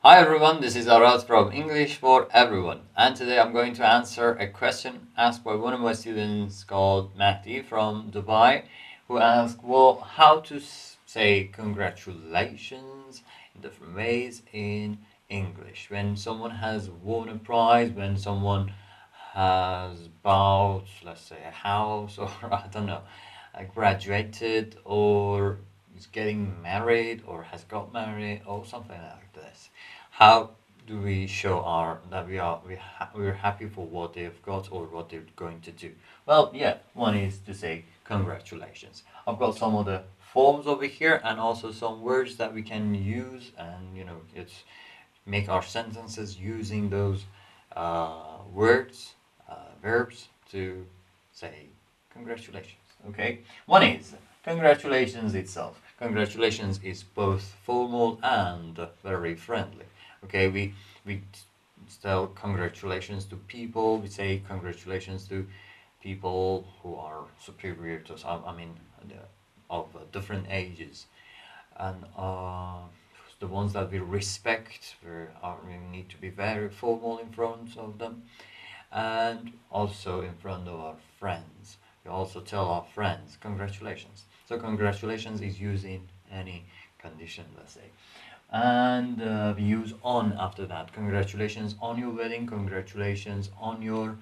Hi everyone, this is Arad from English for Everyone, and today I'm going to answer a question asked by one of my students called Mahdi from Dubai, who asked, well, how to say congratulations in different ways in English when someone has won a prize, when someone has bought, let's say, a house, or I don't know, graduated, or is getting married, or has got married, or something like this. How do we show our that we're happy for what they've got or what they're going to do? Well, yeah, one is to say congratulations. I've got some of the forms over here and also some words that we can use, and it's make our sentences using those words, verbs to say congratulations. Okay, one is congratulations itself. Congratulations is both formal and very friendly. Okay, we tell congratulations to people. We say congratulations to people who are superior to us. I mean, of different ages, and the ones that we respect. We need to be very formal in front of them, and also in front of our friends. We also tell our friends congratulations. So congratulations is used in any condition, let's say. And we use on after that. Congratulations on your wedding, congratulations on your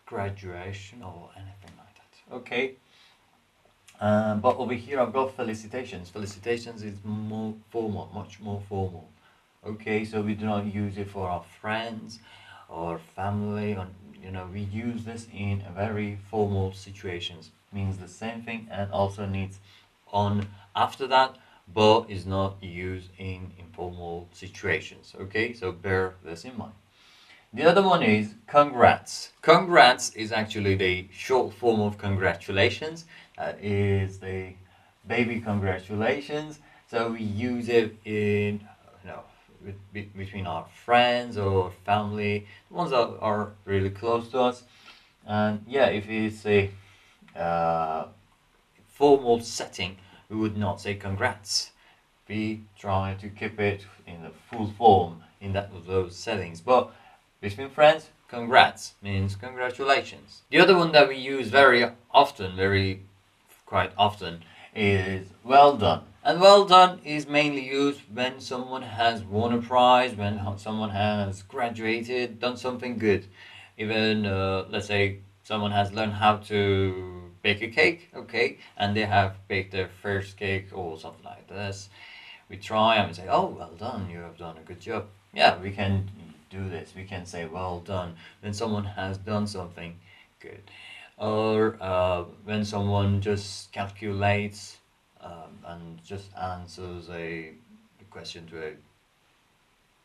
graduation, or anything like that. Okay. But over here I've got felicitations. Felicitations is more formal, much more formal. Okay, so we do not use it for our friends or family, or we use this in a very formal situations. Means the same thing and also needs on after that, but is not used in informal situations. Okay, so bear this in mind. The other one is congrats. Congrats is actually the short form of congratulations. That is the baby congratulations. So we use it in between our friends or family, the ones that are really close to us. And yeah, if it's a formal setting, we would not say congrats. We try to keep it in the full form in those settings. But between friends, congrats means congratulations. The other one that we use very often, quite often, is well done. And well done is mainly used when someone has won a prize, when someone has graduated, done something good. Even, let's say, someone has learned how to bake a cake, okay, and they have baked their first cake or something like this. We try and we say, oh, well done, you have done a good job. Yeah, we can do this. We can say well done when someone has done something good. Or when someone just calculates and just answers a question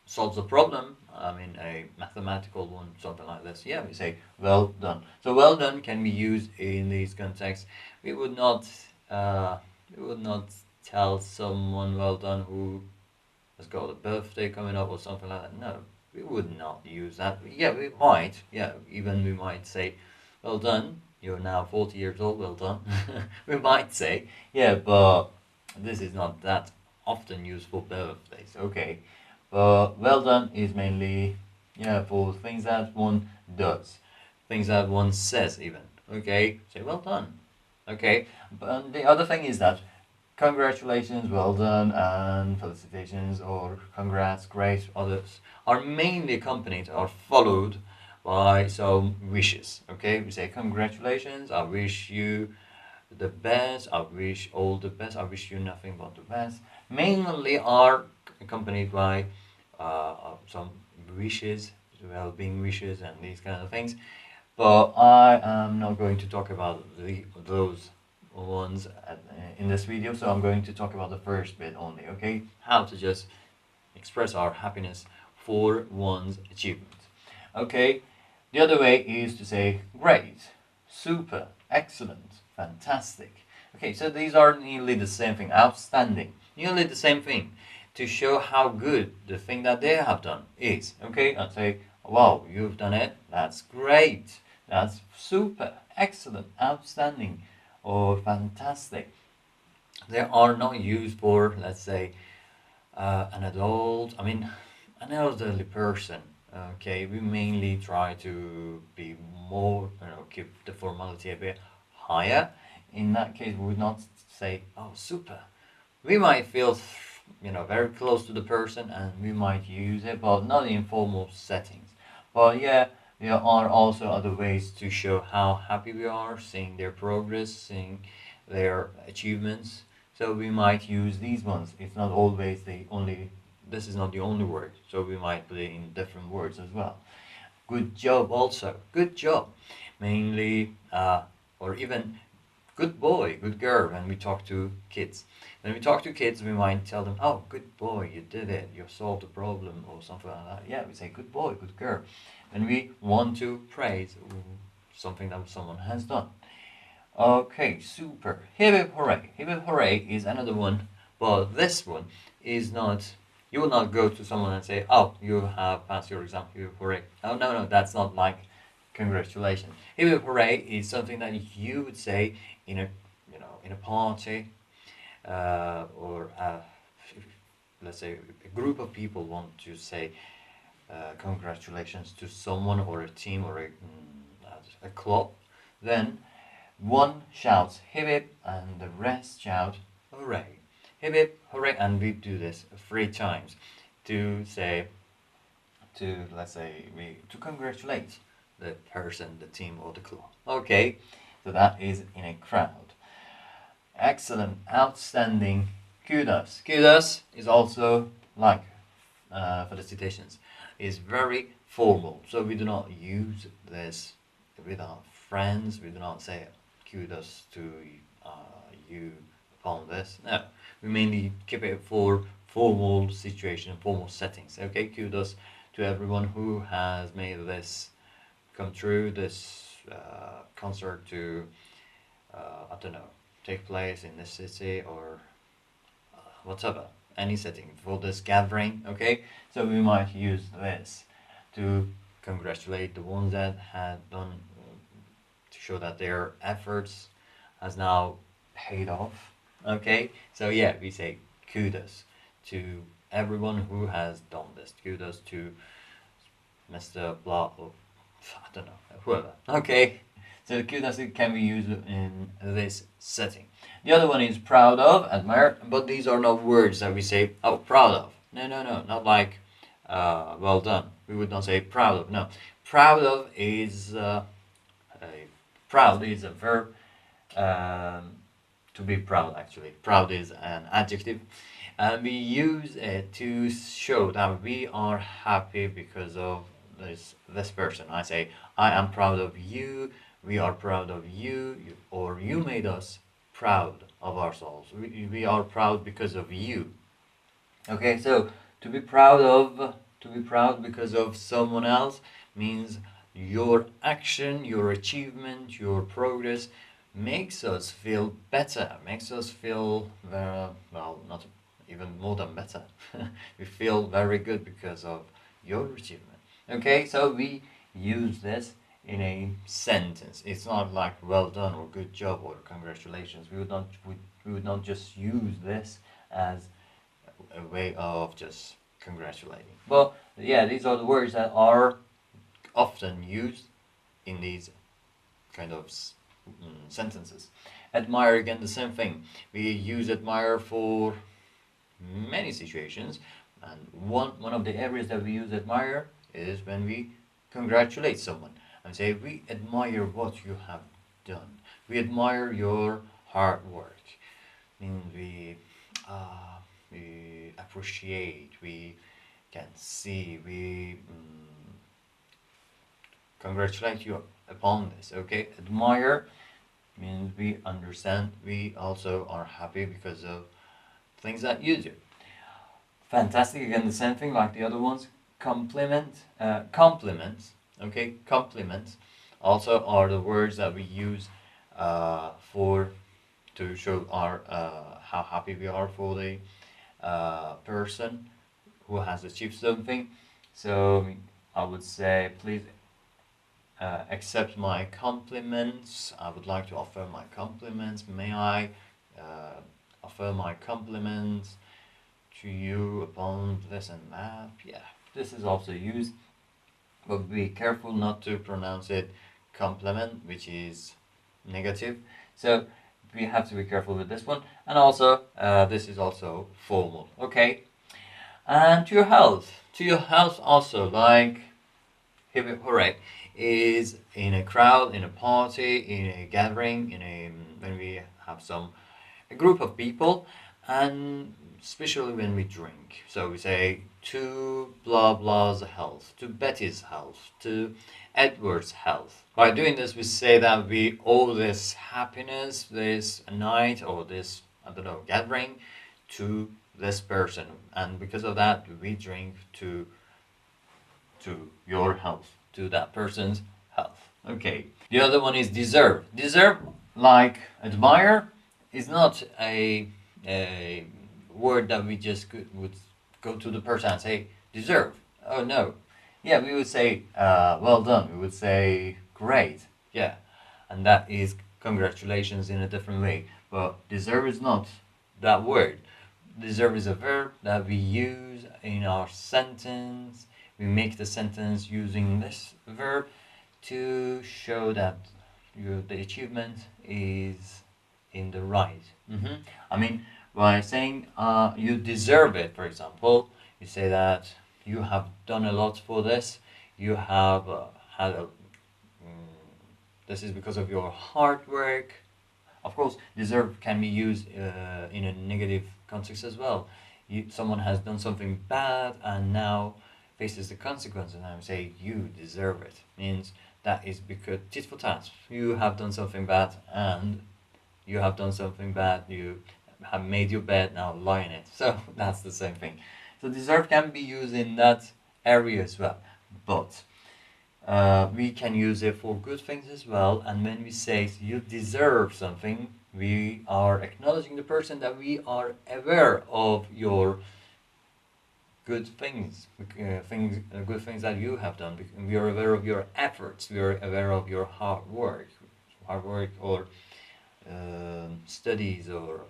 solves a problem, I mean a mathematical one, something like this. Yeah, we say well done. So well done can be used in these contexts. We would not tell someone well done who has got a birthday coming up or something like that. No, we would not use that. Yeah, we might. Yeah, even we might say, well done, you're now 40 years old, well done. We might say, yeah, but this is not that often used for birthdays. Okay, but well done is mainly, yeah, for things that one does, things that one says even. Okay, say well done. Okay, but the other thing is that congratulations, well done, and felicitations, or congrats, great, others are mainly accompanied or followed by some wishes. Okay, we say congratulations, I wish you the best, I wish all the best, I wish you nothing but the best. Mainly are accompanied by some wishes, well-being wishes, and these kind of things. But I am not going to talk about those ones in this video, so I'm going to talk about the first bit only, okay? How to just express our happiness for one's achievement. Okay, the other way is to say great, super, excellent, fantastic. Okay, so these are nearly the same thing, outstanding, nearly the same thing, to show how good the thing that they have done is. Okay, I'd say, wow, you've done it, that's great, that's super, excellent, outstanding, or fantastic. They are not used for, let's say, an adult, I mean, an elderly person. Okay, we mainly try to be more, keep the formality a bit higher. In that case, we would not say, "Oh, super." We might feel, very close to the person, and we might use it, but not in formal settings. But yeah, there are also other ways to show how happy we are, seeing their progress, seeing their achievements. So we might use these ones. It's not always the only. This is not the only word. So we might put it in different words as well. Good job, also. Good job. Mainly, or even good boy, good girl when we talk to kids. When we talk to kids, we might tell them, "Oh, good boy, you did it, you solved the problem," or something like that. Yeah, we say, "Good boy, good girl." When we want to praise something that someone has done. Okay, super. Hip hip hooray. Hip hip hooray is another one, but this one is not. You will not go to someone and say, "Oh, you have passed your exam, hip hip hooray." Oh, no, no, that's not like congratulations. Hip hip hooray is something that you would say in a, in a party, or let's say a group of people want to say congratulations to someone or a team or a club. Then one shouts hip hip and the rest shout hooray. Hip hip hooray, and we do this 3 times to say, let's say, to congratulate the person, the team, or the club. Okay, so that is in a crowd. Excellent, outstanding, kudos. Kudos is also like felicitations, is very formal. So we do not use this with our friends. We do not say kudos to uh, you upon this. No, we mainly keep it for formal situation, formal settings. Okay, kudos to everyone who has made this come true, this concert to, I don't know, take place in this city or whatever, any setting for this gathering. Okay, so we might use this to congratulate the ones that had done, to show that their efforts has now paid off. Okay, so yeah, we say kudos to everyone who has done this. Kudos to Mr. Blah, or I don't know, whoever. Okay, so kudos can be used in this setting. The other one is proud of, admire, but these are not words that we say, "Oh, proud of." No, no, no, not like well done. We would not say proud of. No, proud of is proud is a verb. To be proud, actually. Proud is an adjective. And we use it to show that we are happy because of this person. I say, "I am proud of you," "we are proud of you," or "you made us proud of ourselves." We are proud because of you. Okay, so to be proud because of someone else means your action, your achievement, your progress makes us feel better, makes us feel, well, not even more than better. We feel very good because of your achievement. Okay, so we use this in a sentence. It's not like "well done" or "good job" or "congratulations." We would not just use this as a way of just congratulating. Well, yeah, these are the words that are often used in these kind of sentences. Admire, again, the same thing. We use admire for many situations, and one of the areas that we use admire is when we congratulate someone and say, "We admire what you have done. We admire your hard work." Means we appreciate, we can see, we congratulate you upon this. Okay, admire means we understand, we also are happy because of things that you do. Fantastic, again, the same thing like the other ones. Compliment, compliments, okay, compliments also are the words that we use for to show our how happy we are for the person who has achieved something. So I would say, "Please accept my compliments. I would like to offer my compliments. May I offer my compliments to you upon this and that. Yeah, this is also used, but be careful not to pronounce it compliment, which is negative. So we have to be careful with this one. And also, this is also formal. Okay. And to your health. To your health also, like hip hip hooray, is in a crowd, in a party, in a gathering, in a when we have a group of people, and especially when we drink. So we say to blah blah's health, to Betty's health, to Edward's health. By doing this, we say that we owe this happiness, this night, or this, I don't know, gathering to this person, and because of that, we drink to your health, to that person's health. Okay. The other one is deserve. Deserve, like admire, is not a word that we just would go to the person and say deserve. Oh no. Yeah, we would say well done. We would say great. Yeah, and that is congratulations in a different way. But deserve is not that word. Deserve is a verb that we use in our sentence. We make the sentence using this verb to show that the achievement is in the right. I mean, by saying you deserve it, for example, you say that you have done a lot for this. You have had a. This is because of your hard work. Of course, deserve can be used in a negative context as well. Someone has done something bad and now faces the consequences, and I would say you deserve it. Means that is because tit for tat. You have done something bad, and you have done something bad. You have made your bed, now lie in it. So that's the same thing. So deserve can be used in that area as well, but we can use it for good things as well. And when we say you deserve something, we are acknowledging the person that we are aware of your good things, good things that you have done. We are aware of your efforts. We are aware of your hard work or studies or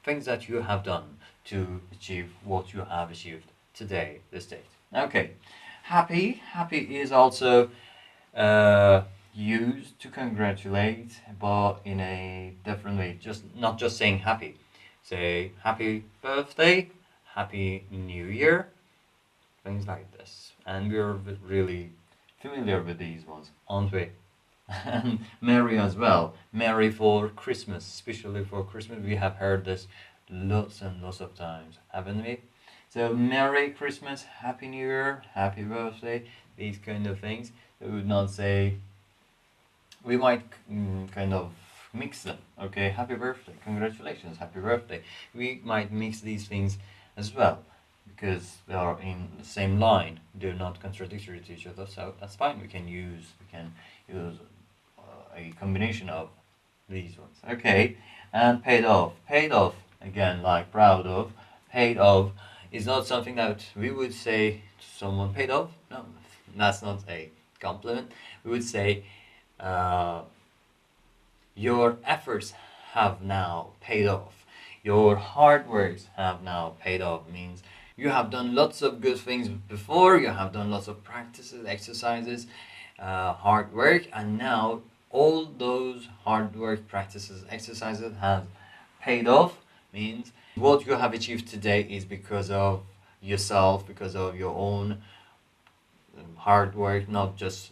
things that you have done to achieve what you have achieved today, this date. Okay, happy is also used to congratulate, but in a different way. Not just saying happy. Say happy birthday, happy new year, things like this. And we're really familiar with these ones, aren't we? And Merry as well. Merry for Christmas, especially for Christmas. We have heard this lots and lots of times, haven't we? So Merry Christmas, Happy New Year, Happy Birthday, these kind of things. We would not say, we might kind of mix them. Okay, happy birthday, congratulations, happy birthday. We might mix these things as well because they are in the same line. They're not contradictory to each other, so that's fine. We can use a combination of these ones. Okay, and paid off. Paid off again, like proud of. Paid off is not something that we would say to someone paid off. No, that's not a compliment. We would say your efforts have now paid off. Your hard works have now paid off. Means you have done lots of good things before. You have done lots of practices, exercises, hard work, and now all those hard work practices, exercises have paid off. Means what you have achieved today is because of yourself, because of your own hard work, not just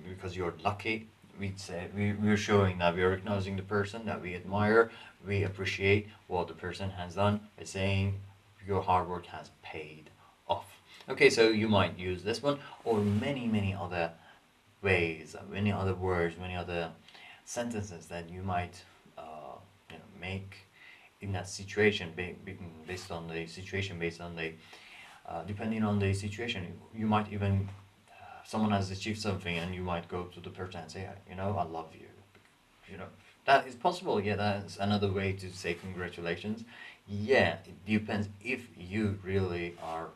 because you're lucky. We'd say we're showing that we're acknowledging the person that we admire, we appreciate what the person has done by saying your hard work has paid off. Okay, so you might use this one or many other ways, many other words, many other sentences that you might make in that situation, based on the situation, depending on the situation. You might even someone has achieved something and you might go to the person and say, I love you. That is possible. Yeah, that's another way to say congratulations. Yeah, it depends if you really are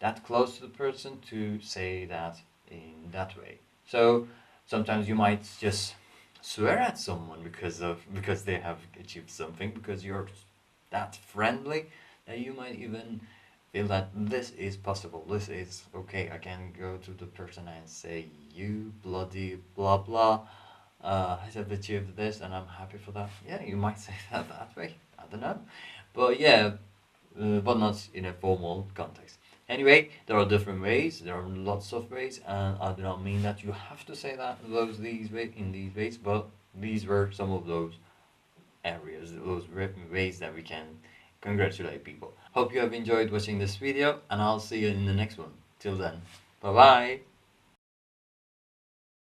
that close to the person to say that in that way. So sometimes you might just swear at someone because they have achieved something, because you're that friendly And you might even feel that this is possible, this is okay. I can go to the person and say, you bloody blah blah, I have achieved this and I'm happy for that. Yeah, you might say that way. I don't know. But yeah, but not in a formal context. Anyway, there are different ways. There are lots of ways, and I do not mean that you have to say that these ways, but these were some of those areas, those ways that we can congratulate people. Hope you have enjoyed watching this video, and I'll see you in the next one. Till then, bye bye.